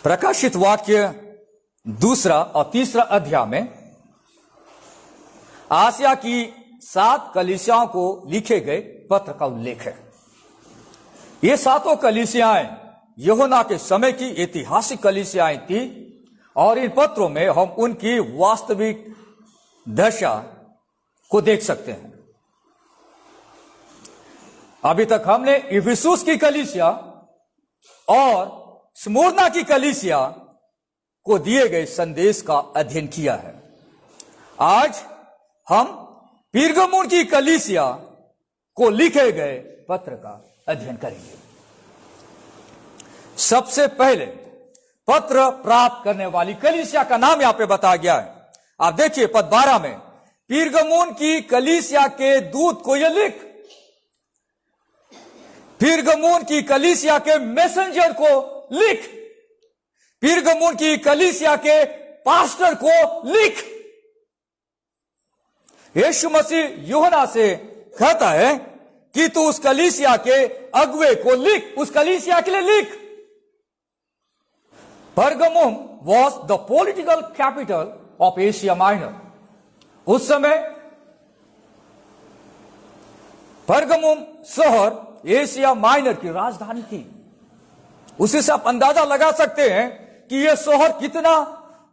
प्रकाशित वाक्य 2 और 3 अध्याय में आसिया की 7 कलीसियाओं को लिखे गए पत्र का उल्लेख है। ये 7 कलीसियाएं यूहन्ना के समय की ऐतिहासिक कलीसियाएं थी और इन पत्रों में हम उनकी वास्तविक दशा को देख सकते हैं। अभी तक हमने इफिसुस की कलीसिया और स्मुरना की कलीसिया को दिए गए संदेश का अध्ययन किया है। आज हम पिरगमुन की कलीसिया को लिखे गए पत्र का अध्ययन करेंगे। सबसे पहले पत्र प्राप्त करने वाली कलीसिया का नाम यहां पे बताया गया है। आप देखिए पद 12 में, पिरगमुन की कलीसिया के दूत को यह लिख। पिरगमुन की कलीसिया के मैसेंजर को लिख। पिरगमुन की कलीसिया के पास्टर को लिख। यीशु मसीह यूहन्ना से कहता है कि तू उस कलीसिया के अगुवे को लिख, उस कलीसिया के लिए लिख। Pergamum was the political capital of Asia Minor. उस समय परगमुन शहर एशिया माइनर की राजधानी थी। उसी से आप अंदाजा लगा सकते हैं कि यह शहर कितना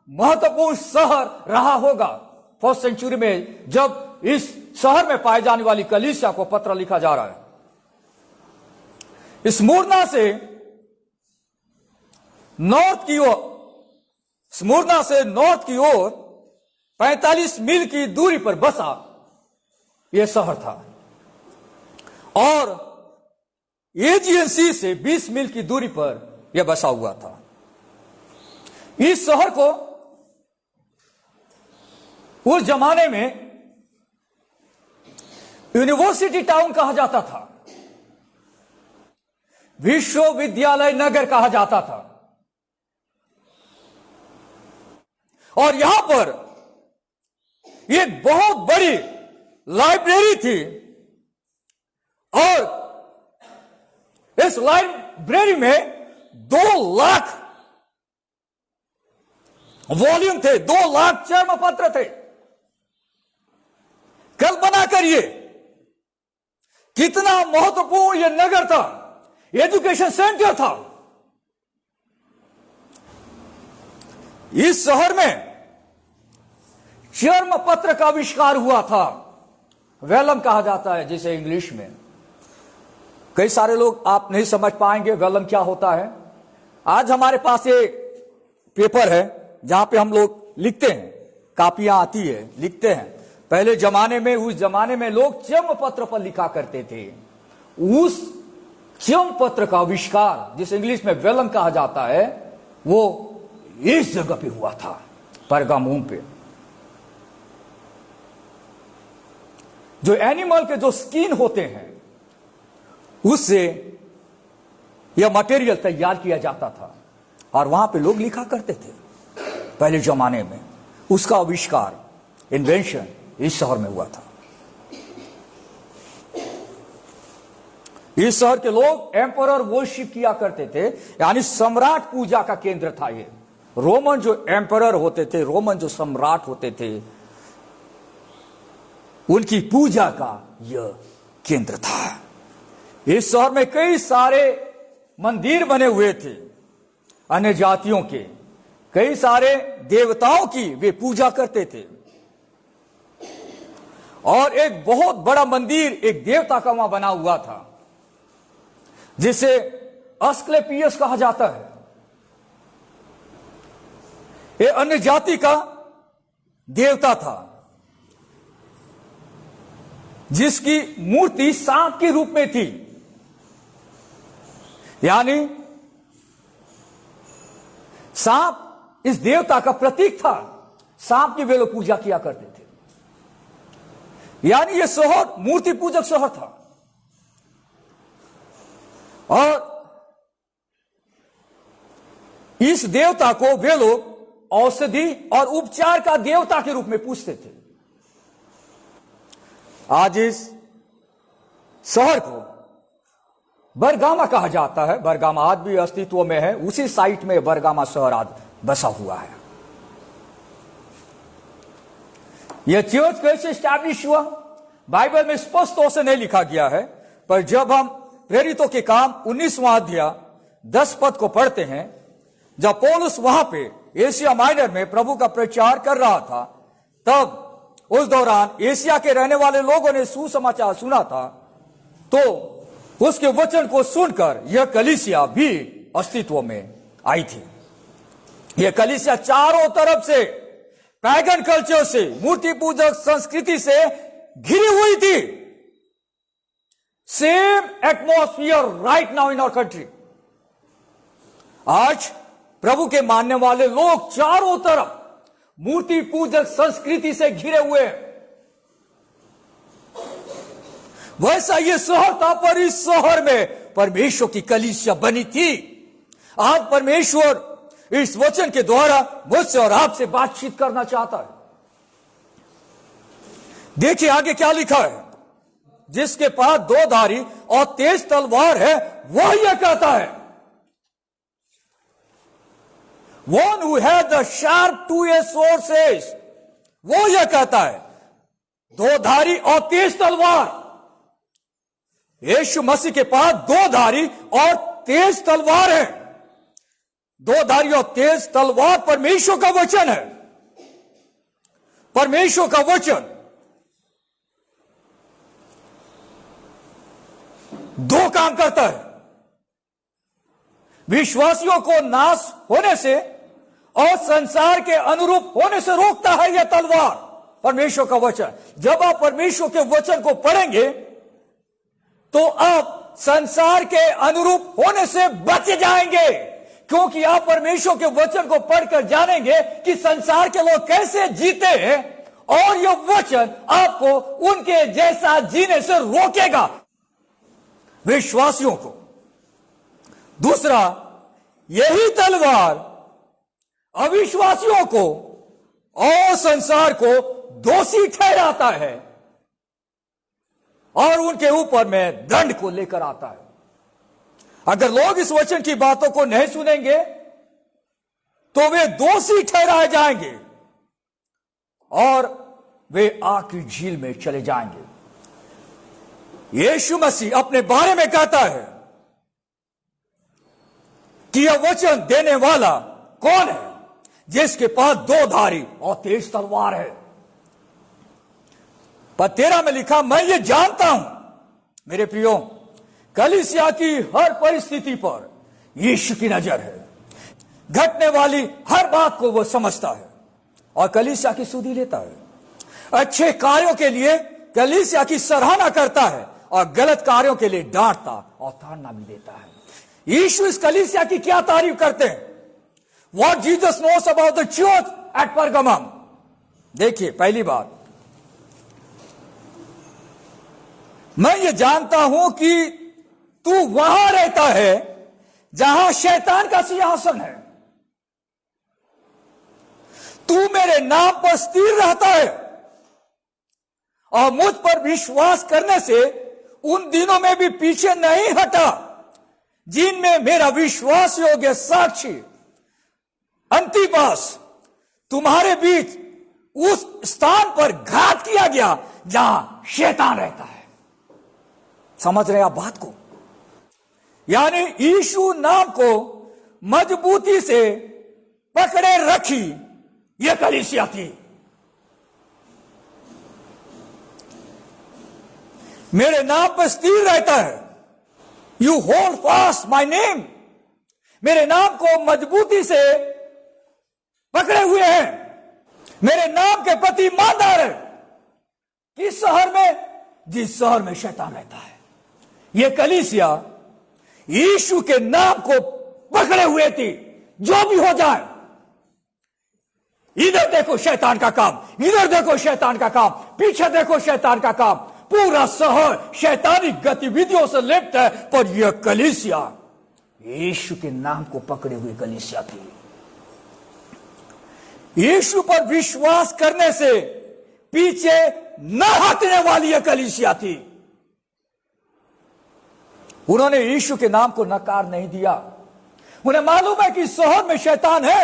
महत्वपूर्ण शहर रहा होगा फर्स्ट सेंचुरी में, जब इस शहर में पाए जाने वाली कलीसिया को पत्र लिखा जा रहा है। स्मुरना से नॉर्थ की ओर 45 मील की दूरी पर बसा यह शहर था और एजियन सी से 20 मील की दूरी पर यह बसा हुआ था। इस शहर को उस जमाने में यूनिवर्सिटी टाउन कहा जाता था, विश्वविद्यालय नगर कहा जाता था। और यहां पर एक बहुत बड़ी लाइब्रेरी थी और इस लाइब्रेरी में 2 लाख वॉल्यूम थे, 2 लाख चर्म पत्र थे। कल्पना करिए कितना महत्वपूर्ण यह नगर था, एजुकेशन सेंटर था। इस शहर में चर्म पत्र का आविष्कार हुआ था। वेलम कहा जाता है जिसे इंग्लिश में। कई सारे लोग आप नहीं समझ पाएंगे वेलम क्या होता है। आज हमारे पास एक पेपर है जहां पे हम लोग लिखते हैं, कापियां आती है, लिखते हैं। पहले जमाने में, उस जमाने में लोग चर्म पत्र पर लिखा करते थे। उस चर्म पत्र का आविष्कार जिसे इंग्लिश में वेलम कहा जाता है, वो इस जगह पे हुआ था, परगामुन पे। जो एनिमल के जो स्किन होते हैं उससे यह मटेरियल तैयार किया जाता था और वहां पे लोग लिखा करते थे पहले जमाने में। उसका आविष्कार, इन्वेंशन इस शहर में हुआ था। इस शहर के लोग एम्परर वर्शिप किया करते थे, यानी सम्राट पूजा का केंद्र था ये। रोमन जो एम्परर होते थे, रोमन जो सम्राट होते थे, उनकी पूजा का यह केंद्र था। इस शहर में कई सारे मंदिर बने हुए थे अन्य जातियों के, कई सारे देवताओं की वे पूजा करते थे। और एक बहुत बड़ा मंदिर एक देवता का वहां बना हुआ था जिसे अस्क्लेपियस कहा जाता है। यह अन्य जाति का देवता था जिसकी मूर्ति सांप के रूप में थी, यानी सांप इस देवता का प्रतीक था। सांप की वे लोग पूजा किया करते थे, यानी यह शहर मूर्ति पूजक शहर था। और इस देवता को वे लोग औषधि और उपचार का देवता के रूप में पूजते थे। आज इस शहर को बरगामा कहा जाता है। बरगामा आज भी अस्तित्व में है, उसी साइट में बरगामा शहर आज बसा हुआ है। यह चर्च कैसे स्टैब्लिश हुआ, बाइबल में स्पष्ट तौर से नहीं लिखा गया है, पर जब हम प्रेरितों के काम 19वां अध्याय 10 पद को पढ़ते हैं, जब पौलुस वहां पे एशिया माइनर में प्रभु का प्रचार कर रहा था, तब उस दौरान एशिया के रहने वाले लोगों ने सुसमाचार सुना था, तो उसके वचन को सुनकर यह कलीसिया भी अस्तित्व में आई थी। यह कलीसिया चारों तरफ से पैगन कल्चर से, मूर्ति पूजक संस्कृति से घिरी हुई थी। Same atmosphere right now in our country. आज प्रभु के मानने वाले लोग चारों तरफ मूर्ति पूजक संस्कृति से घिरे हुए हैं। वैसा ये शहर था, पर इस शहर में परमेश्वर की कलीसिया बनी थी। आज परमेश्वर इस वचन के द्वारा मुझसे और आपसे बातचीत करना चाहता है। देखिए आगे क्या लिखा है, जिसके पास 2 धारी और तेज तलवार है वह यह कहता है, One who has the sharp two-edged sword says, वो यह कहता है, 2 धारी और तेज तलवार। यीशु मसीह के पास 2 धारी और तेज तलवार है। 2 धारी और तेज तलवार परमेश्वर का वचन है। परमेश्वर का वचन 2 काम करता है, विश्वासियों को नाश होने से और संसार के अनुरूप होने से रोकता है यह तलवार, परमेश्वर का वचन। जब आप परमेश्वर के वचन को पढ़ेंगे तो आप संसार के अनुरूप होने से बच जाएंगे, क्योंकि आप परमेश्वर के वचन को पढ़कर जानेंगे कि संसार के लोग कैसे जीते हैं, और यह वचन आपको उनके जैसा जीने से रोकेगा विश्वासियों को। दूसरा, यही तलवार अविश्वासियों को और संसार को दोषी ठहराता है और उनके ऊपर में दंड को लेकर आता है। अगर लोग इस वचन की बातों को नहीं सुनेंगे तो वे दोषी ठहराए जाएंगे और वे आग की झील में चले जाएंगे। यीशु मसीह अपने बारे में कहता है कि यह वचन देने वाला कौन है, जिसके पास 2 धारी और तेज तलवार है। पर 13 में लिखा, मैं ये जानता हूं मेरे प्रियो, कलीसिया की हर परिस्थिति पर यीशु की नजर है। घटने वाली हर बात को वह समझता है और कलीसिया की सुधि लेता है। अच्छे कार्यों के लिए कलीसिया की सराहना करता है और गलत कार्यों के लिए डांटता और ताड़ना भी देता है। यीशु इस कलीसिया की क्या तारीफ करते हैं? What Jesus knows about the church at Pergamum. देखिए, पहली बात, मैं ये जानता हूं कि तू वहां रहता है जहां शैतान का सिंहासन है। तू मेरे नाम पर स्थिर रहता है और मुझ पर विश्वास करने से उन दिनों में भी पीछे नहीं हटा जिनमें मेरा विश्वास योग्य साक्षी अंतिपास तुम्हारे बीच उस स्थान पर घात किया गया जहां शैतान रहता है। समझ रहे आप बात को? यानी यीशु नाम को मजबूती से पकड़े रखी यह कलीसिया थी। मेरे नाम पर स्थिर रहता है। You hold fast my name. मेरे नाम को मजबूती से पकड़े हुए हैं, मेरे नाम के प्रति ईमानदार है। किस शहर में? जिस शहर में शैतान रहता है। यह कलीसिया यीशु के नाम को पकड़े हुए थी। जो भी हो जाए, इधर देखो शैतान का काम, इधर देखो शैतान का काम, पीछे देखो शैतान का काम। पूरा शहर शैतानी गतिविधियों से लिप्त है, पर यह कलीसिया यीशु के नाम को पकड़े हुए कलीसिया थी। यीशु पर विश्वास करने से पीछे न हटने वाली यह कलीसिया थी। उन्होंने यीशु के नाम को नकार नहीं दिया। उन्हें मालूम है कि इस शहर में शैतान है,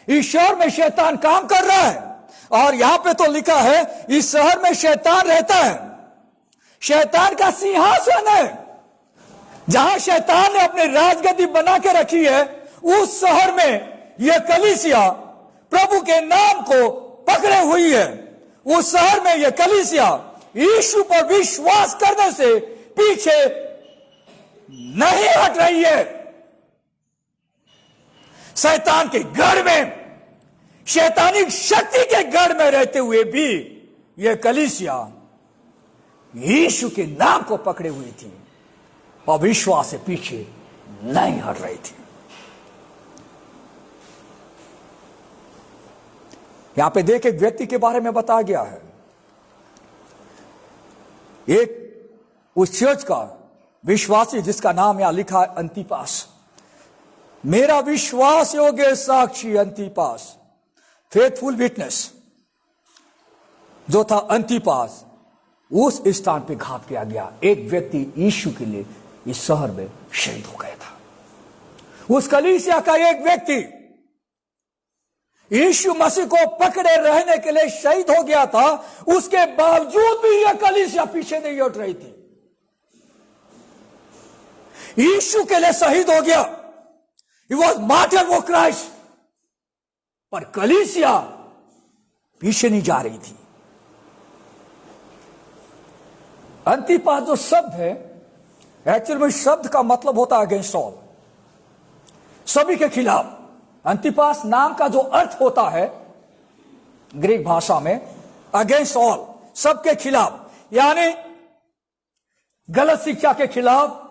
इस शहर में शैतान काम कर रहा है। और यहां पे तो लिखा है इस शहर में शैतान रहता है, शैतान का सिंहासन है। जहां शैतान ने अपनी राजगद्दी बना के रखी है, उस शहर में यह कलीसिया प्रभु के नाम को पकड़े हुई है। उस शहर में यह कलीसिया यीशु पर विश्वास करने से पीछे नहीं हट रही है। शैतान के गढ़ में, शैतानिक शक्ति के गढ़ में रहते हुए भी यह कलीसिया यीशु के नाम को पकड़े हुई थी और विश्वास से पीछे नहीं हट रही थी। यहां पे देख, एक व्यक्ति के बारे में बताया गया है। एक उस चर्च का विश्वासी जिसका नाम यहां लिखा है अंतिपास, मेरा विश्वास योग्य साक्षी अंतिपास, फेथफुल विटनेस जो था अंतिपास, उस स्थान पे घात किया गया। एक व्यक्ति यीशु के लिए इस शहर में शहीद हो गया था। उस कलीसिया का एक व्यक्ति यीशु मसीह को पकड़े रहने के लिए शहीद हो गया था। उसके बावजूद भी यह कलीसिया पीछे नहीं हट रही थी। यीशु के लिए शहीद हो गया, He was martyred for Christ, पर कलीसिया पीछे नहीं जा रही थी। अंतिपास जो शब्द है, एक्चुअल में शब्द का मतलब होता है अगेंस्ट ऑल, सभी के खिलाफ। अंतिपास नाम का जो अर्थ होता है ग्रीक भाषा में, अगेंस्ट ऑल, सबके खिलाफ, यानी गलत शिक्षा के खिलाफ,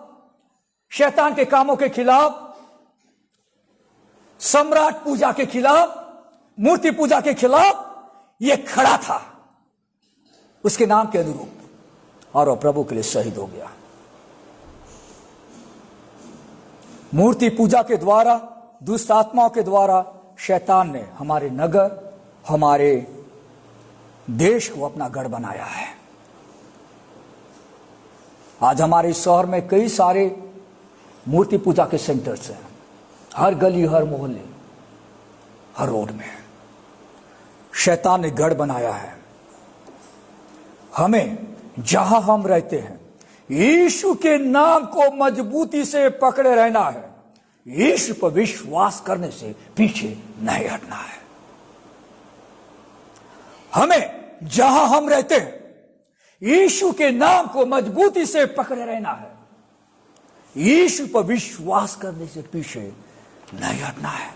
शैतान के कामों के खिलाफ, सम्राट पूजा के खिलाफ, मूर्ति पूजा के खिलाफ यह खड़ा था उसके नाम के अनुरूप, और वह प्रभु के लिए शहीद हो गया। मूर्ति पूजा के द्वारा, दुष्ट आत्माओं के द्वारा शैतान ने हमारे नगर, हमारे देश को अपना गढ़ बनाया है। आज हमारे शहर में कई सारे मूर्ति पूजा के सेंटर्स हैं, हर गली, हर मोहल्ले, हर रोड में शैतान ने गढ़ बनाया है। हमें जहां हम रहते हैं यीशु के नाम को मजबूती से पकड़े रहना है, यीशु पर विश्वास करने से पीछे नहीं हटना है। हमें जहां हम रहते हैं यीशु के नाम को मजबूती से पकड़े रहना है, यीशु पर विश्वास करने से पीछे नहीं हटना है।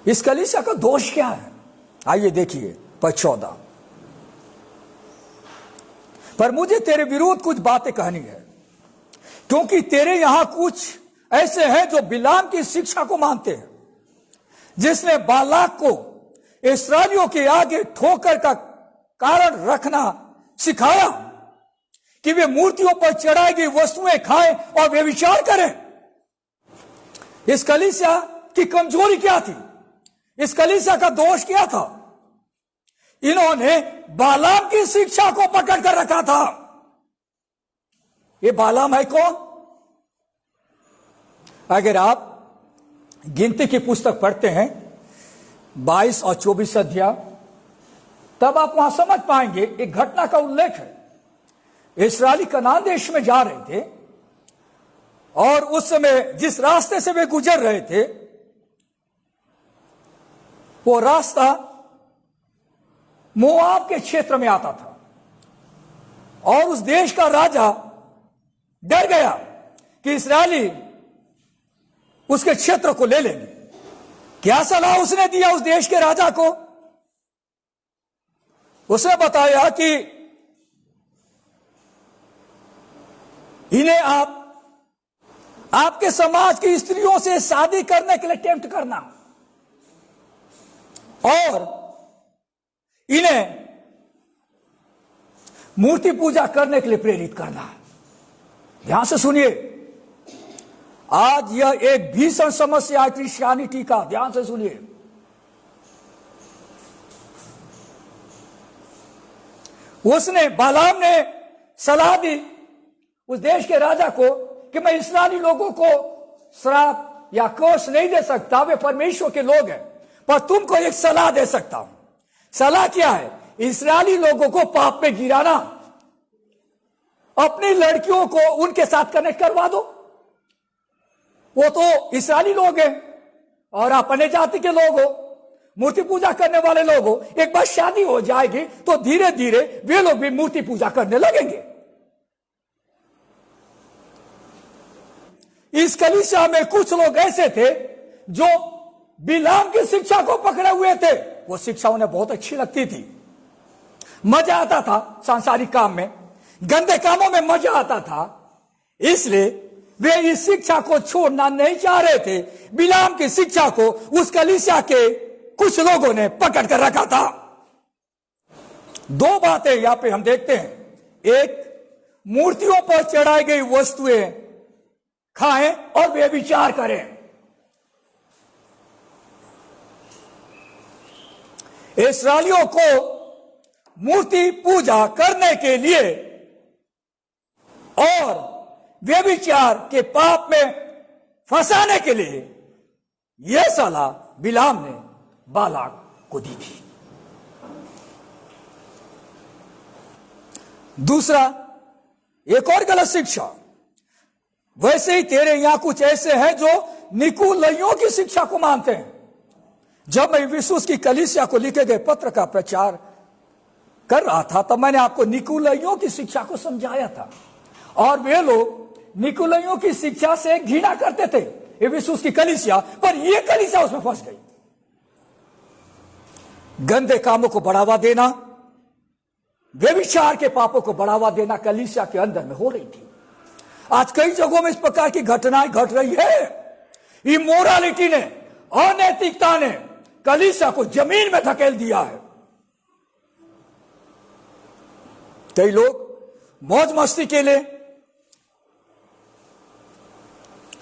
इस कलीसिया का दोष क्या है? आइए देखिए पद 14। पर मुझे तेरे विरुद्ध कुछ बातें कहनी है, क्योंकि तेरे यहां कुछ ऐसे हैं जो बिलाम की शिक्षा को मानते हैं, जिसने बालाक को इस्राएलियों के आगे ठोकर का कारण रखना सिखाया कि वे मूर्तियों पर चढ़ाई गई वस्तुएं खाएं और वे विचार करें। इस कलीसिया की कमजोरी क्या थी? इस कलीसिया का दोष क्या था? इन्होंने बालाम की शिक्षा को पकड़ कर रखा था। ये बालाम है कौन? अगर आप गिनती की पुस्तक पढ़ते हैं 22 और 24 अध्याय, तब आप वहां समझ पाएंगे एक घटना का उल्लेख है। इस्राएली कनान देश में जा रहे थे और उस समय जिस रास्ते से वे गुजर रहे थे वो रास्ता मोआब के क्षेत्र में आता था, और उस देश का राजा डर गया कि इस्राएली उसके क्षेत्र को ले लेंगे। क्या सलाह उसने दिया उस देश के राजा को? उसने बताया कि इन्हें आपके समाज की स्त्रियों से शादी करने के लिए टेम्प्ट करना और इन्हें मूर्ति पूजा करने के लिए प्रेरित करना। ध्यान से सुनिए, आज यह एक भीषण समस्या है क्रिश्चियनिटी का। ध्यान से सुनिए, उसने, बालाम ने सलाह दी उस देश के राजा को कि मैं इस्राएली लोगों को श्राप या कर्स नहीं दे सकता, वे परमेश्वर के लोग हैं, पर तुमको एक सलाह दे सकता हूं। सलाह क्या है? इस्राएली लोगों को पाप में गिराना, अपनी लड़कियों को उनके साथ कनेक्ट करवा दो। वो तो इस्राएली लोग हैं और आप अन्य जाति के लोग हो, मूर्ति पूजा करने वाले लोग हो। एक बार शादी हो जाएगी तो धीरे धीरे वे लोग भी मूर्ति पूजा करने लगेंगे। इस कलीसिया में कुछ लोग ऐसे थे जो बिलाम की शिक्षा को पकड़े हुए थे। वो शिक्षा उन्हें बहुत अच्छी लगती थी, मजा आता था सांसारिक काम में, गंदे कामों में मजा आता था, इसलिए वे इस शिक्षा को छोड़ना नहीं चाह रहे थे। बिलाम की शिक्षा को उस कलीसिया के कुछ लोगों ने पकड़ कर रखा था। दो बातें यहां पे हम देखते हैं। एक, मूर्तियों पर चढ़ाई गई वस्तुएं खाएं और वे विचार करें। इस्राएलियों को मूर्ति पूजा करने के लिए और व्यभिचार के पाप में फंसाने के लिए यह सलाह बिलाम ने बालाक को दी थी। दूसरा, एक और गलत शिक्षा, वैसे ही तेरे यहां कुछ ऐसे हैं जो निकुलइयों की शिक्षा को मानते हैं। जब मैं इफिसुस की कलीसिया को लिखे गए पत्र का प्रचार कर रहा था तब मैंने आपको निकुलइयों की शिक्षा को समझाया था, और वे लोग निकुलइयों की शिक्षा से घृणा करते थे इफिसुस की कलीसिया, पर यह कलीसिया उसमें फंस गई। गंदे कामों को बढ़ावा देना, व्यभिचार के पापों को बढ़ावा देना कलीसिया के अंदर में हो रही थी। आज कई जगहों में इस प्रकार की घटनाएं घट रही है। इमोरालिटी ने, अनैतिकता ने कलीसिया को जमीन में धकेल दिया है। कई लोग मौज मस्ती के लिए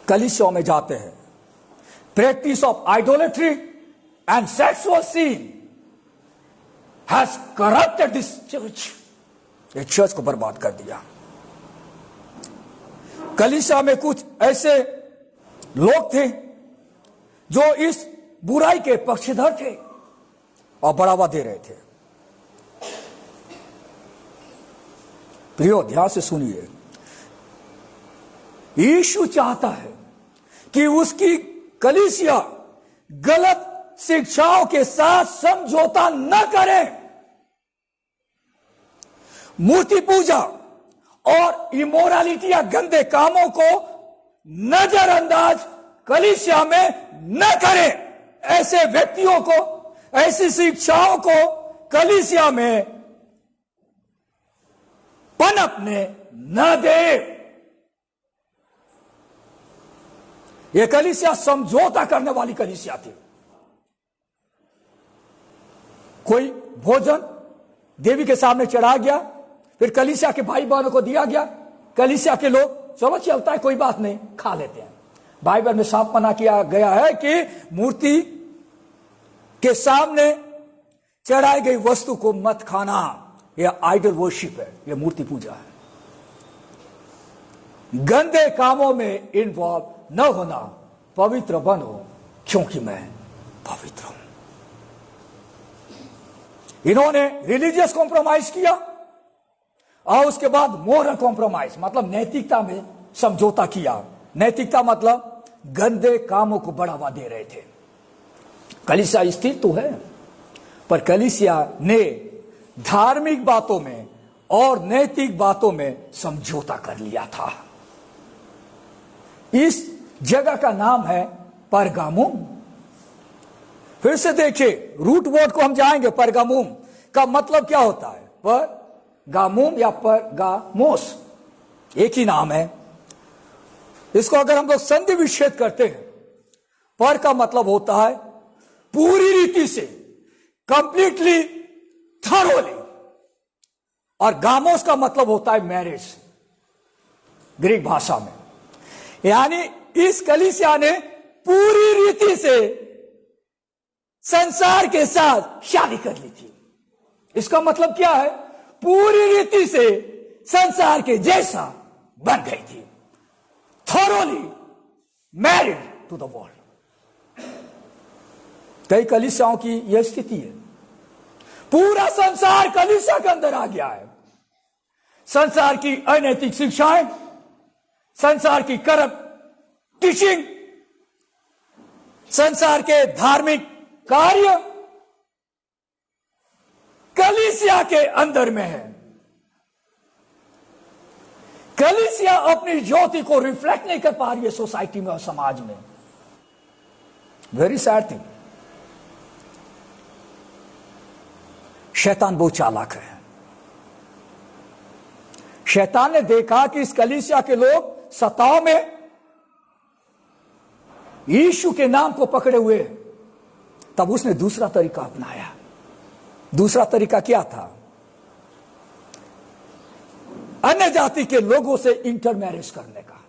कलीसियाओं में जाते हैं। Practice of idolatry and sexual sin has corrupted this church. ये चर्च को बर्बाद कर दिया। कलीसिया में कुछ ऐसे लोग थे जो इस बुराई के पक्षधर थे और बढ़ावा दे रहे थे। प्रियो, ध्यान से सुनिए, यीशु चाहता है कि उसकी कलीसिया गलत शिक्षाओं के साथ समझौता न करे। मूर्ति पूजा और इमोरालिटी या गंदे कामों को नजरअंदाज कलीसिया में न करे। ऐसे व्यक्तियों को, ऐसी शिक्षाओं को कलीसिया में पनपने न दे। यह कलीसिया समझौता करने वाली कलीसिया थी। कोई भोजन देवी के सामने चढ़ा गया, फिर कलीसिया के भाई बहनों को दिया गया। कलीसिया के लोग चलो चलता है, कोई बात नहीं, खा लेते हैं। बाइबल में साफ मना किया गया है कि मूर्ति के सामने चढ़ाई गई वस्तु को मत खाना। यह आइडल वर्शिप है, यह मूर्ति पूजा है। गंदे कामों में इन्वॉल्व न होना, पवित्र बनो क्योंकि मैं पवित्र हूं। इन्होंने रिलीजियस कॉम्प्रोमाइज किया और उसके बाद मोरल कॉम्प्रोमाइज मतलब नैतिकता में समझौता किया। नैतिकता मतलब गंदे कामों को बढ़ावा दे रहे थे। कलीसिया स्थिर तो है, पर कलीसिया ने धार्मिक बातों में और नैतिक बातों में समझौता कर लिया था। इस जगह का नाम है परगामुम। फिर से देखिए, रूट वर्ड को हम जाएंगे। परगामुम का मतलब क्या होता है? परगामुम या परगामोस एक ही नाम है। इसको अगर हम लोग संधि विच्छेद करते हैं, पर का मतलब होता है पूरी रीति से, कंप्लीटली, थरोली, और गामोस का मतलब होता है मैरिज ग्रीक भाषा में। यानी इस कलीसिया ने पूरी रीति से संसार के साथ शादी कर ली थी। इसका मतलब क्या है? पूरी रीति से संसार के जैसा बन गई थी, thoroughly married to the world. कई कलीसियाओं की यह स्थिति है। पूरा संसार कलीसिया के अंदर आ गया है। संसार की अनैतिक शिक्षाएं, संसार की करप्ट टीचिंग, संसार के धार्मिक कार्य कलीसिया के अंदर में है। कलीसिया अपनी ज्योति को रिफ्लेक्ट नहीं कर पा रही है सोसाइटी में और समाज में। Very sad thing. शैतान बहुत चालाक है। शैतान ने देखा कि इस कलीसिया के लोग सताव में यीशु के नाम को पकड़े हुए, तब उसने दूसरा तरीका अपनाया। दूसरा तरीका क्या था? अन्य जाति के लोगों से इंटर मैरिज करने का।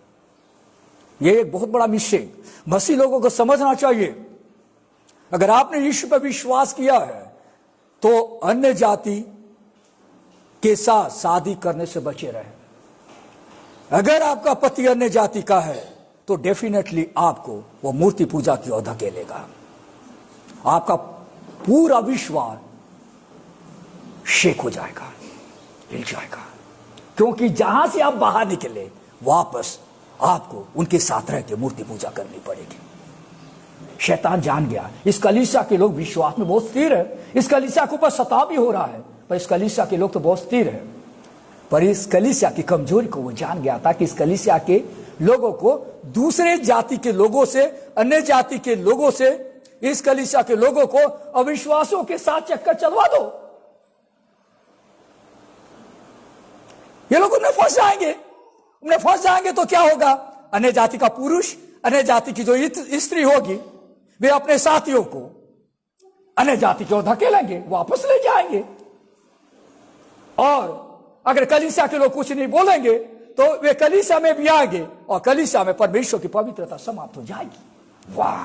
यह एक बहुत बड़ा मिस्टेक मसीह लोगों को समझना चाहिए। अगर आपने यीशु पर विश्वास किया है तो अन्य जाति के साथ शादी करने से बचे रहे। अगर आपका पति अन्य जाति का है तो डेफिनेटली आपको वो मूर्ति पूजा की ओर धकेलेगा। आपका पूरा विश्वास शेक हो जाएगा, हिल जाएगा, क्योंकि जहां से आप बाहर निकले वापस आपको उनके साथ रह के मूर्ति पूजा करनी पड़ेगी। शैतान जान गया इस कलीसिया के लोग विश्वास में बहुत स्थिर है। इस कलीसिया के ऊपर सताव भी हो रहा है, पर इस कलीसिया के लोग तो बहुत स्थिर है। पर इस कलीसिया की कमजोरी को वो जान गया था कि इस कलीसिया के लोगों को दूसरे जाति के लोगों से, अन्य जाति के लोगों से, इस कलीसिया के लोगों को अविश्वासों के साथ चक्कर चलवा दो। ये लोग उनमें फंस जाएंगे। उनमें फंस जाएंगे तो क्या होगा? अन्य जाति का पुरुष, अन्य जाति की जो स्त्री होगी, वे अपने साथियों को अन्य जाति की ओर धकेलेंगे, वापस ले जाएंगे। और अगर कलीसिया के लोग कुछ नहीं बोलेंगे तो वे कलीसिया में भी आएंगे और कलीसिया में परमेश्वर की पवित्रता समाप्त हो जाएगी। वाह,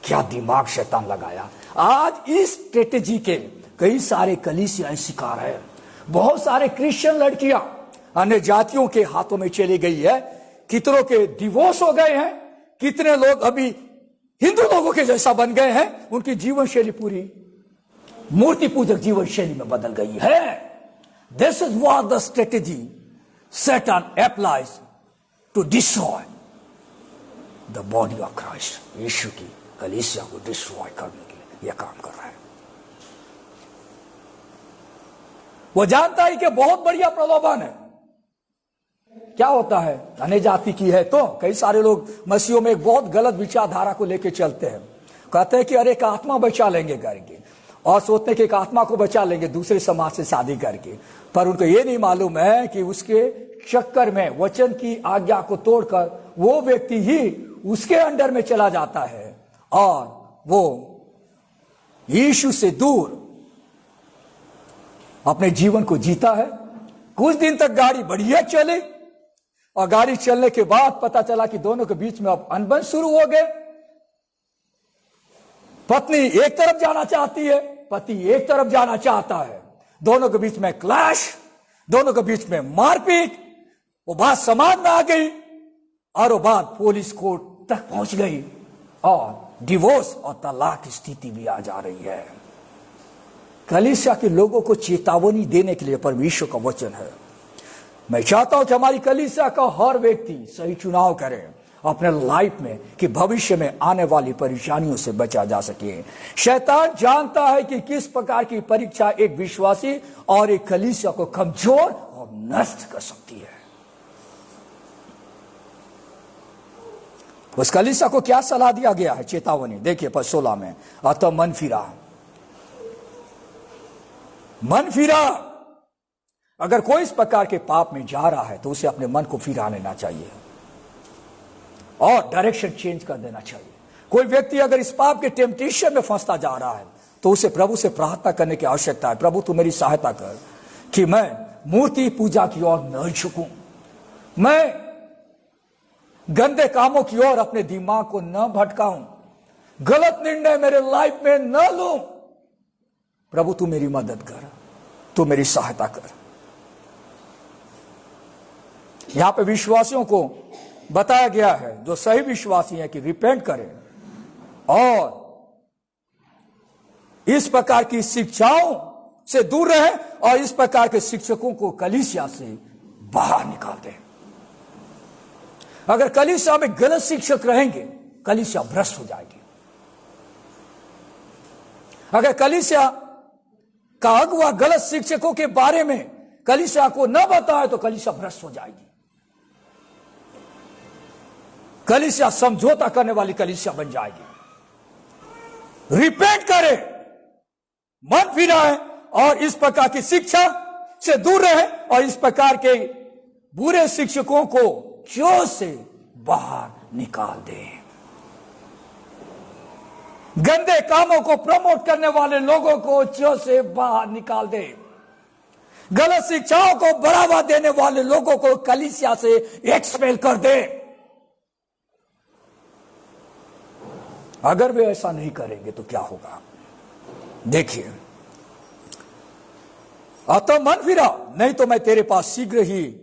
क्या दिमाग शैतान लगाया। आज इस स्ट्रेटेजी के कई सारे कलीसियाएं शिकार है। बहुत सारे क्रिश्चियन लड़कियां अन्य जातियों के हाथों में चली गई है। कितनों के डिवोर्स हो गए हैं, कितने लोग अभी हिंदू लोगों के जैसा बन गए हैं। उनकी जीवन शैली पूरी मूर्ति पूजक जीवन शैली में बदल गई है। This is what the strategy Satan applies to destroy the body of Christ. यीशु की कलीसिया को डिस्ट्रॉय करने के लिए यह काम कर रहा है। वो जानता है कि बहुत बढ़िया प्रलोभन है। क्या होता है? अन्य जाति की है तो कई सारे लोग मसीहों में एक बहुत गलत विचारधारा को लेकर चलते हैं। कहते हैं कि अरे एक आत्मा बचा लेंगे करके, और सोचते हैं कि एक आत्मा को बचा लेंगे दूसरे समाज से शादी करके। पर उनको ये नहीं मालूम है कि उसके चक्कर में वचन की आज्ञा को तोड़कर वो व्यक्ति ही उसके अंडर में चला जाता है और वो यीशु से दूर अपने जीवन को जीता है। कुछ दिन तक गाड़ी बढ़िया चली और गाड़ी चलने के बाद पता चला कि दोनों के बीच में अब अनबन शुरू हो गए। पत्नी एक तरफ जाना चाहती है, पति एक तरफ जाना चाहता है। दोनों के बीच में क्लैश, दोनों के बीच में मारपीट। वो बात समाज में आ गई और वो बात पुलिस कोर्ट तक पहुंच गई और डिवोर्स और तलाक की स्थिति भी आ जा रही है। कलीसिया के लोगों को चेतावनी देने के लिए परमेश्वर का वचन है। मैं चाहता हूं कि हमारी कलीसिया का हर व्यक्ति सही चुनाव करे अपने लाइफ में कि भविष्य में आने वाली परेशानियों से बचा जा सके। शैतान जानता है कि किस प्रकार की परीक्षा एक विश्वासी और एक कलीसिया को कमजोर और नष्ट कर सकती है। उस कलीसिया को क्या सलाह दिया गया है? चेतावनी देखिए पद 16 में, अतः मन फिरा। अगर कोई इस प्रकार के पाप में जा रहा है तो उसे अपने मन को फिरा लेना चाहिए और डायरेक्शन चेंज कर देना चाहिए। कोई व्यक्ति अगर इस पाप के टेम्पटेशन में फंसता जा रहा है तो उसे प्रभु से प्रार्थना करने की आवश्यकता है। प्रभु तू मेरी सहायता कर कि मैं मूर्ति पूजा की ओर न झुकूं, मैं गंदे कामों की ओर अपने दिमाग को न भटकाऊं, गलत निर्णय मेरे लाइफ में न लूं। प्रभु तू मेरी मदद कर, तू मेरी सहायता कर। यहां पे विश्वासियों को बताया गया है, जो सही विश्वासी हैं, कि रिपेंट करें और इस प्रकार की शिक्षाओं से दूर रहे और इस प्रकार के शिक्षकों को कलीसिया से बाहर निकाल दें। अगर कलीसिया में गलत शिक्षक रहेंगे, कलीसिया भ्रष्ट हो जाएगी। अगर कलीसिया का अगुवा गलत शिक्षकों के बारे में कलीसिया को न बताए तो कलीसिया भ्रष्ट हो जाएगी। कलीसिया समझौता करने वाली कलीसिया बन जाएगी। रिपेंट करे, मन फिराए और इस प्रकार की शिक्षा से दूर रहे और इस प्रकार के बुरे शिक्षकों को जोर से बाहर निकाल दे। गंदे कामों को प्रमोट करने वाले लोगों को जोर से बाहर निकाल दे। गलत शिक्षाओं को बढ़ावा देने वाले लोगों को कलीसिया से एक्सपेल कर दे। अगर वे ऐसा नहीं करेंगे तो क्या होगा? देखिए, अतः मन फिरा, नहीं तो मैं तेरे पास शीघ्र ही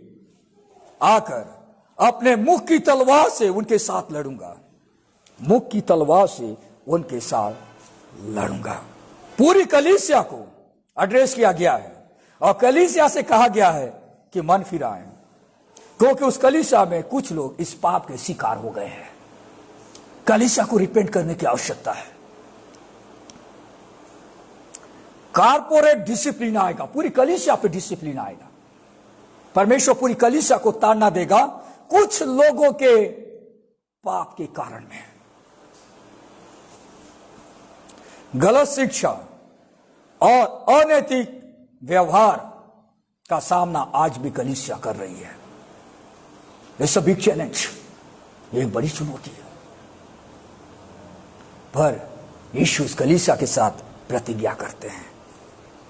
आकर अपने मुख की तलवार से उनके साथ लड़ूंगा। मुख की तलवार से उनके साथ लड़ूंगा। पूरी कलीसिया को एड्रेस किया गया है और कलीसिया से कहा गया है कि मन फिराएं, क्योंकि उस कलीसिया में कुछ लोग इस पाप के शिकार हो गए हैं। कलीसिया को रिपेंट करने की आवश्यकता है। कारपोरेट डिसिप्लिन आएगा, पूरी कलीसिया पे डिसिप्लिन आएगा। परमेश्वर पूरी कलीसिया को ताड़ना देगा कुछ लोगों के पाप के कारण में। गलत शिक्षा और अनैतिक व्यवहार का सामना आज भी कलीसिया कर रही है। इट्स अ बिग चैलेंज, ये एक बड़ी चुनौती है। पर यीशु इस कलीसिया के साथ प्रतिज्ञा करते हैं।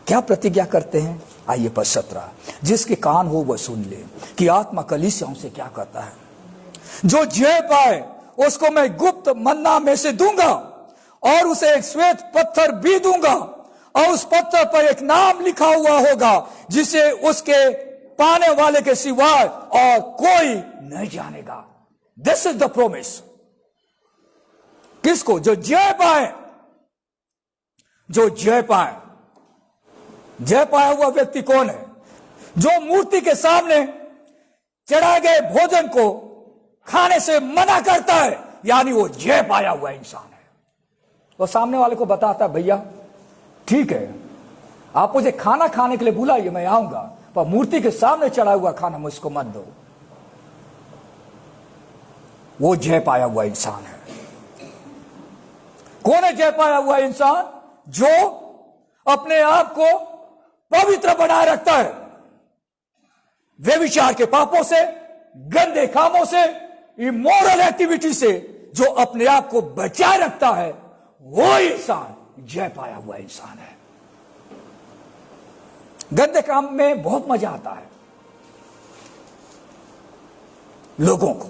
क्या प्रतिज्ञा करते हैं? आइए पद 17, जिसके कान हो वह सुन ले कि आत्मा कलीसियाओं से क्या कहता है। जो जय पाए उसको मैं गुप्त मन्ना में से दूंगा और उसे एक श्वेत पत्थर भी दूंगा और उस पत्थर पर एक नाम लिखा हुआ होगा जिसे उसके पाने वाले के सिवाय और कोई नहीं जानेगा। This is the promise. किसको? जो जय पाए। जो जय पाए। जय पाया हुआ व्यक्ति कौन है? जो मूर्ति के सामने चढ़ाए गए भोजन को खाने से मना करता है, यानी वो जय पाया हुआ इंसान है। वो सामने वाले को बताता है, भैया ठीक है, आप मुझे खाना खाने के लिए बुलाइए, मैं आऊंगा, पर मूर्ति के सामने चढ़ा हुआ खाना मुझको मत दो। वो जय पाया हुआ इंसान है। कौन है जय पाया हुआ इंसान? जो अपने आप को पवित्र बनाए रखता है, व्यभिचार के पापों से, गंदे कामों से, इमोरल एक्टिविटी से जो अपने आप को बचाए रखता है, वो इंसान जय पाया हुआ इंसान है। गंदे काम में बहुत मजा आता है लोगों को।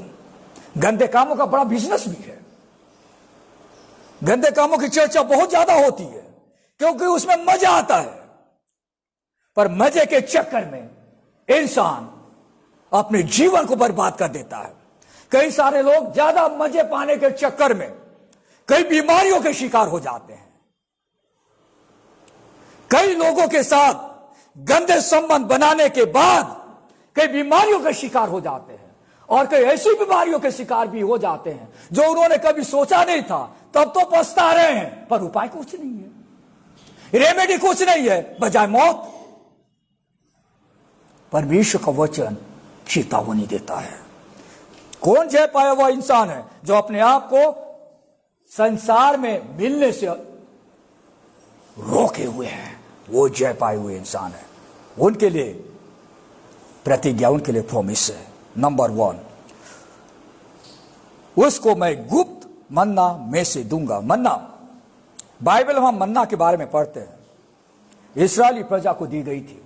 गंदे कामों का बड़ा बिजनेस भी है। गंदे कामों की चर्चा बहुत ज्यादा होती है क्योंकि उसमें मजा आता है। पर मजे के चक्कर में इंसान अपने जीवन को बर्बाद कर देता है। कई सारे लोग ज्यादा मजे पाने के चक्कर में कई बीमारियों के शिकार हो जाते हैं। कई लोगों के साथ गंदे संबंध बनाने के बाद कई बीमारियों के शिकार हो जाते हैं और कई ऐसी बीमारियों के शिकार भी हो जाते हैं जो उन्होंने कभी सोचा नहीं था। तब तो पछता रहे हैं, पर उपाय कुछ नहीं है, रेमेडी कुछ नहीं है, बजाय मौत। परमेश्वर का वचन चेतावनी देता है। कौन जय पाया हुआ इंसान है? जो अपने आप को संसार में मिलने से रोके हुए हैं, वो जय पाए हुए इंसान है। उनके लिए प्रतिज्ञा, उनके लिए प्रॉमिस है। नंबर 1, उसको मैं गुप्त मन्ना में से दूंगा। मन्ना, बाइबल में हम मन्ना के बारे में पढ़ते हैं, इस्राएली प्रजा को दी गई थी।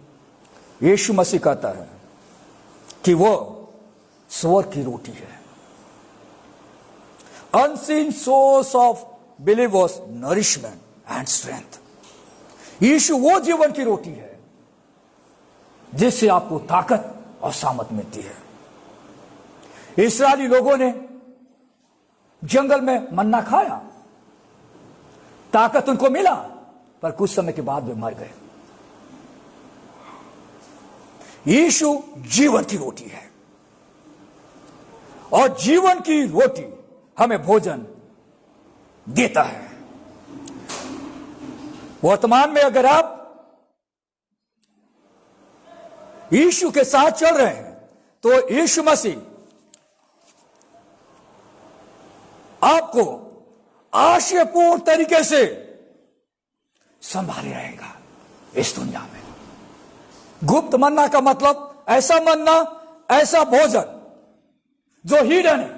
यीशु मसीह कहता है कि वो स्वर्ग की रोटी है। Unseen source of believers nourishment and strength. Yeshu वो जीवन की रोटी है जिससे आपको ताकत और सामर्थ मिलती है। इस्राएली लोगों ने जंगल में मन्ना खाया, ताकत उनको मिला, पर कुछ समय के बाद वे मर गए। यीशु जीवन की रोटी है और जीवन की रोटी हमें भोजन देता है। वर्तमान में अगर आप यीशु के साथ चल रहे हैं तो यीशु मसीह आपको आशयपूर्ण तरीके से संभाले रहेगा इस दुनिया में। गुप्त मन्ना का मतलब ऐसा मन्ना, ऐसा भोजन जो हिडन है,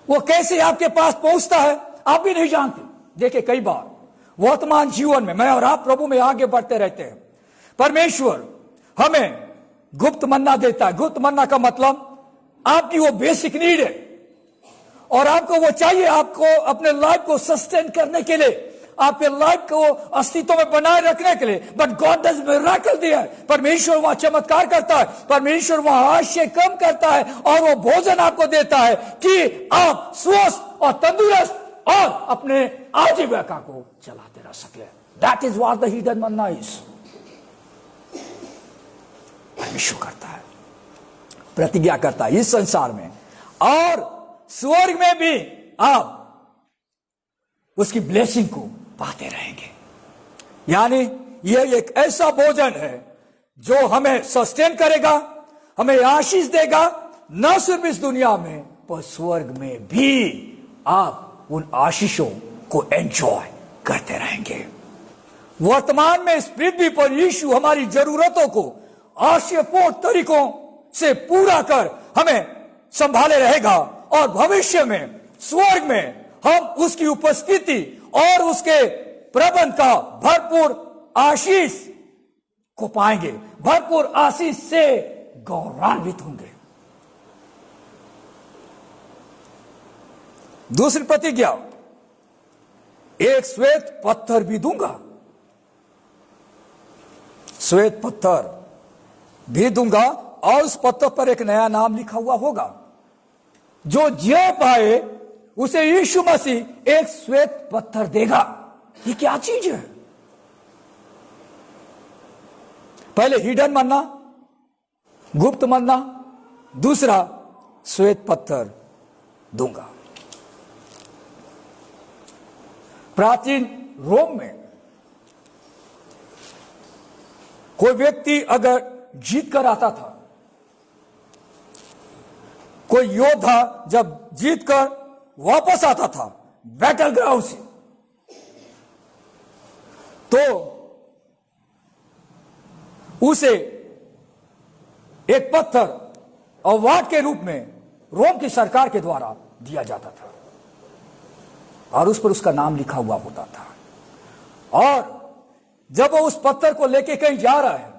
वो कैसे आपके पास पहुंचता है आप भी नहीं जानते। देखिए, कई बार वर्तमान जीवन में मैं और आप प्रभु में आगे बढ़ते रहते हैं, परमेश्वर हमें गुप्त मन्ना देता है। गुप्त मन्ना का मतलब आपकी वो बेसिक नीड है और आपको वो चाहिए, आपको अपने लाइफ को सस्टेन करने के लिए, आपके लाइफ को अस्तित्व में बनाए रखने के लिए। But God does miracle there. परमेश्वर वहां चमत्कार करता है, परमेश्वर वहां आशय कम करता है और वो भोजन आपको देता है कि आप स्वस्थ और तंदुरुस्त और अपने आजीविका को चलाते रह सके। That is what the hidden Manna is. परमेश्वर करता है, प्रतिज्ञा करता है इस संसार में और स्वर्ग में भी आप उसकी ब्लेसिंग को पाते रहेंगे। यानी यह एक ऐसा भोजन है जो हमें सस्टेन करेगा, हमें आशीष देगा, न सिर्फ इस दुनिया में पर स्वर्ग में भी आप उन आशीषों को एंजॉय करते रहेंगे। वर्तमान में इस पृथ्वी पर यीशु हमारी जरूरतों को आशयपूर्ण तरीकों से पूरा कर हमें संभाले रहेगा और भविष्य में स्वर्ग में हम उसकी उपस्थिति और उसके प्रबंध का भरपूर आशीष को पाएंगे, भरपूर आशीष से गौरवान्वित होंगे। दूसरी प्रतिज्ञा, एक श्वेत पत्थर भी दूंगा। श्वेत पत्थर भी दूंगा और उस पत्थर पर एक नया नाम लिखा हुआ होगा। जो जी पाए उसे यीशु मसीह एक श्वेत पत्थर देगा। ये क्या चीज है? पहले हिडन मन्ना, गुप्त मन्ना, दूसरा श्वेत पत्थर दूंगा। प्राचीन रोम में कोई व्यक्ति अगर जीत कर आता था, कोई योद्धा जब जीत कर वापस आता था बैटल ग्राउंड से, तो उसे एक पत्थर अवार्ड के रूप में रोम की सरकार के द्वारा दिया जाता था और उस पर उसका नाम लिखा हुआ होता था। और जब वो उस पत्थर को लेके कहीं जा रहा है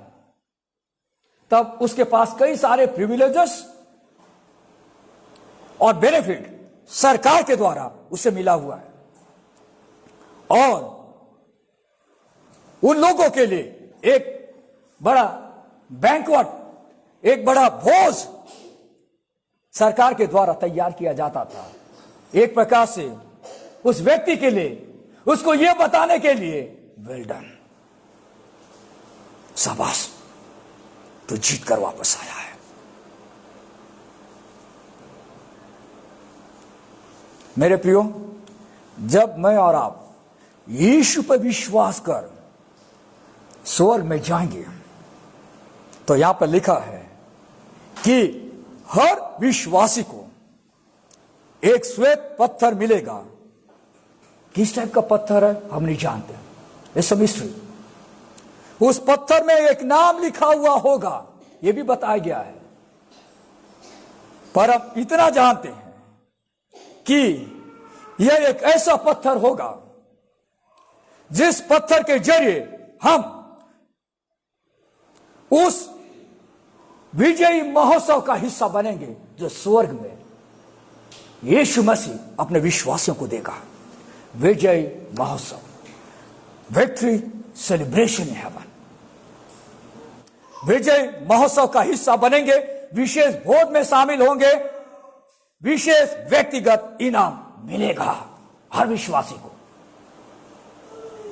तब उसके पास कई सारे प्रिविलेजेस और बेनिफिट सरकार के द्वारा उसे मिला हुआ है और उन लोगों के लिए एक बड़ा बैंक्वेट, एक बड़ा भोज सरकार के द्वारा तैयार किया जाता था। एक प्रकार से उस व्यक्ति के लिए, उसको यह बताने के लिए, वेल डन, शाबाश, तो जीत कर वापस आया है। मेरे प्रियो, जब मैं और आप यीशु पर विश्वास कर स्वर्ग में जाएंगे तो यहां पर लिखा है कि हर विश्वासी को एक श्वेत पत्थर मिलेगा। किस टाइप का पत्थर है हम नहीं जानते, इट्स अ मिस्ट्री। उस पत्थर में एक नाम लिखा हुआ होगा, यह भी बताया गया है। पर हम इतना जानते हैं कि यह एक ऐसा पत्थर होगा जिस पत्थर के जरिए हम उस विजयी महोत्सव का हिस्सा बनेंगे जो स्वर्ग में यीशु मसीह अपने विश्वासियों को देगा। विजयी महोत्सव, विक्ट्री सेलिब्रेशन इन हेवन। विजय महोत्सव का हिस्सा बनेंगे विशेष भोज में शामिल होंगे, विशेष व्यक्तिगत इनाम मिलेगा हर विश्वासी को।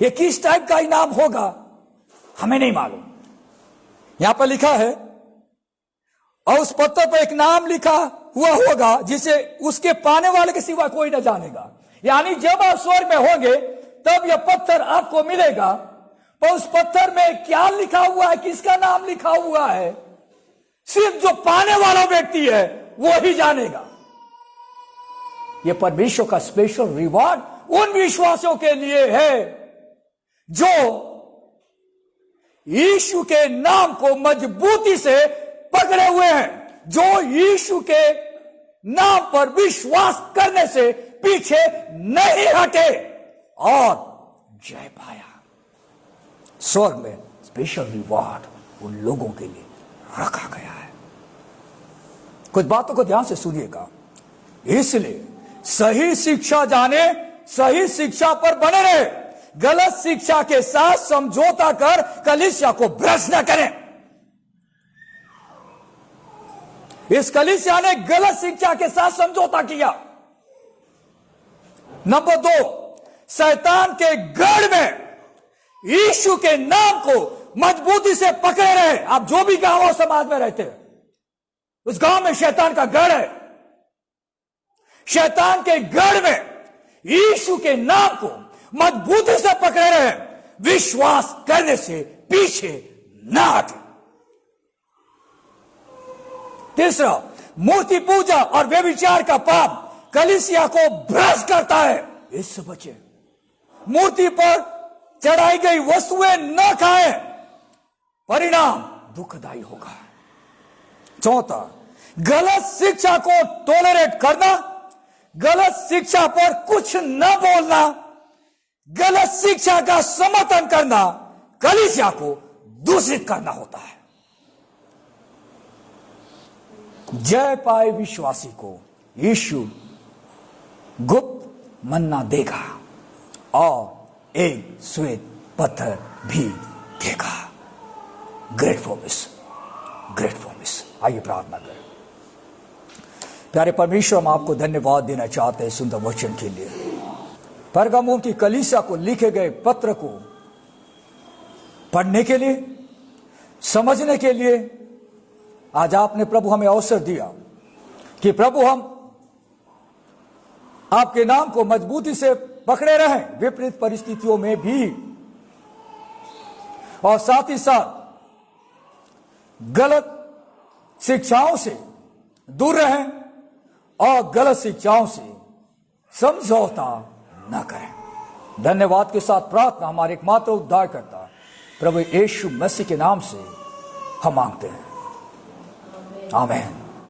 ये किस टाइप का इनाम होगा हमें नहीं मालूम। यहां पर लिखा है, और उस पत्थर पर एक नाम लिखा हुआ होगा जिसे उसके पाने वाले के सिवा कोई न जानेगा। यानी जब आप स्वर्ग में होंगे तब यह पत्थर आपको मिलेगा, पर उस पत्थर में क्या लिखा हुआ है, किसका नाम लिखा हुआ है, सिर्फ जो पाने वाला व्यक्ति है वो ही जानेगा। यह परमेश्वर का स्पेशल रिवॉर्ड उन विश्वासियों के लिए है जो यीशु के नाम को मजबूती से पकड़े हुए हैं, जो यीशु के नाम पर विश्वास करने से पीछे नहीं हटे और जय पाया। स्वर्ग में स्पेशल रिवॉर्ड उन लोगों के लिए रखा गया है। कुछ बातों को ध्यान से सुनिएगा। इसलिए सही शिक्षा जाने, सही शिक्षा पर बने रहे, गलत शिक्षा के साथ समझौता कर कलीसिया को भ्रष्ट न करें। इस कलीसिया ने गलत शिक्षा के साथ समझौता किया। नंबर 2, शैतान के गढ़ में यीशु के नाम को मजबूती से पकड़े रहे। आप जो भी गांव और समाज में रहते हैं, उस गांव में शैतान का गढ़ है। शैतान के गढ़ में यीशु के नाम को मजबूती से पकड़े रहे, विश्वास करने से पीछे न हटे। तीसरा, मूर्ति पूजा और व्यभिचार का पाप कलीसिया को भ्रष्ट करता है, इससे बचे। मूर्ति पर चढ़ाई गई वस्तुएं न खाएं, परिणाम दुखदायी होगा। चौथा, गलत शिक्षा को टॉलरेट करना, गलत शिक्षा पर कुछ न बोलना, गलत शिक्षा का समर्थन करना कलीसिया को दूषित करना होता है। जय पाए विश्वासी को यीशु गुप्त मन्ना देगा और एक श्वेत पत्थर भी देगा। Great promise, great promise. आइए प्रार्थना करें। प्यारे परमेश्वर, हम आपको धन्यवाद देना चाहते हैं सुंदर वचन के लिए। परगामुन की कलीसिया को लिखे गए पत्र को पढ़ने के लिए, समझने के लिए आज आपने प्रभु हमें अवसर दिया कि प्रभु हम आपके नाम को मजबूती से पकड़े रहें विपरीत परिस्थितियों में भी, और साथ ही साथ गलत शिक्षाओं से दूर रहें और गलत शिक्षाओं से समझौता न करें। धन्यवाद के साथ प्रार्थना हमारे एकमात्र उद्धारकर्ता प्रभु यीशु मसीह के नाम से हम मांगते हैं, आमीन।